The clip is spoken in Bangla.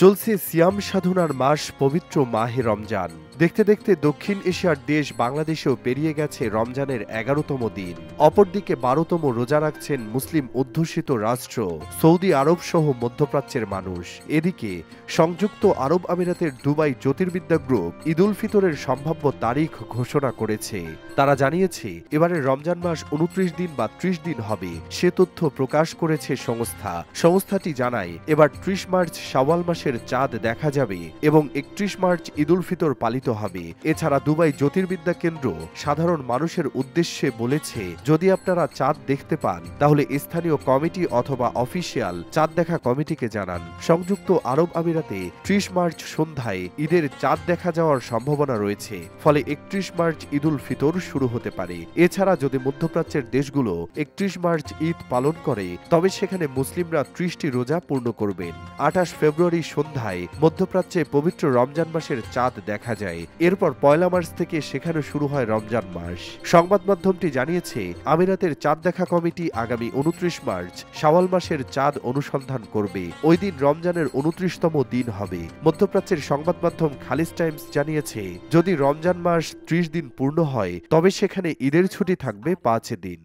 চলছে সিয়াম সাধনার মাস পবিত্র মাহে রমজান। দেখতে দেখতে দক্ষিণ এশিয়ার দেশ বাংলাদেশেও পেরিয়ে গেছে রমজানের ১১তম দিন। অপরদিকে ১২তম রোজা রাখছেন মুসলিম অধ্যুষিত রাষ্ট্র সৌদি আরব সহ মধ্যপ্রাচ্যের মানুষ। এদিকে সংযুক্ত আরব আমিরাতের দুবাই জ্যোতির্বিদ্যা গ্রুপ ঈদ উল ফিতরের সম্ভাব্য তারিখ ঘোষণা করেছে। তারা জানিয়েছে এবারের রমজান মাস ২৯ দিন বা ৩০ দিন হবে। সে তথ্য প্রকাশ করেছে সংস্থাটি জানায় এবার ৩০ মার্চ শাওয়াল মাসের চাঁদ দেখা যাবে এবং ৩১ মার্চ ঈদ উল ফিতর পালিত হবে। এছাড়া দুবাই জ্যোতির্বিদ্যা কেন্দ্র সাধারণ মানুষের উদ্দেশ্যে বলেছে, যদি আপনারা চাঁদ দেখতে পান তাহলে স্থানীয় কমিটি অথবা অফিসিয়াল চাঁদ দেখা কমিটিকে জানান। সংযুক্ত আরব আমিরাতে ৩০ মার্চ সন্ধ্যায় ঈদের চাঁদ দেখা যাওয়ার সম্ভাবনা রয়েছে, ফলে ৩১ মার্চ ঈদ উল ফিতর শুরু হতে পারে। এছাড়া যদি মধ্যপ্রাচ্যের দেশগুলো ৩১ মার্চ ঈদ পালন করে তবে সেখানে মুসলিমরা ৩০টি রোজা পূর্ণ করবেন। ২৮ ফেব্রুয়ারি সন্ধ্যায় মধ্যপ্রাচ্যে পবিত্র রমজান মাসের চাঁদ দেখা যায়। এরপর ১ মার্চ থেকে সেখানে শুরু হয় রমজান মাস। সংবাদ মাধ্যমটি জানিয়েছে আমিরাতের চাঁদ দেখা কমিটি আগামী ২৯ মার্চ শাওয়াল মাসের চাঁদ অনুসন্ধান করবে। ওই দিন রমজানের ২৯তম দিন হবে। মধ্যপ্রাচ্যের সংবাদ মাধ্যম খালিজ টাইমস জানিয়েছে যদি রমজান মাস ৩০ দিন পূর্ণ হয় তবে সেখানে ঈদের ছুটি থাকবে ৫ দিন।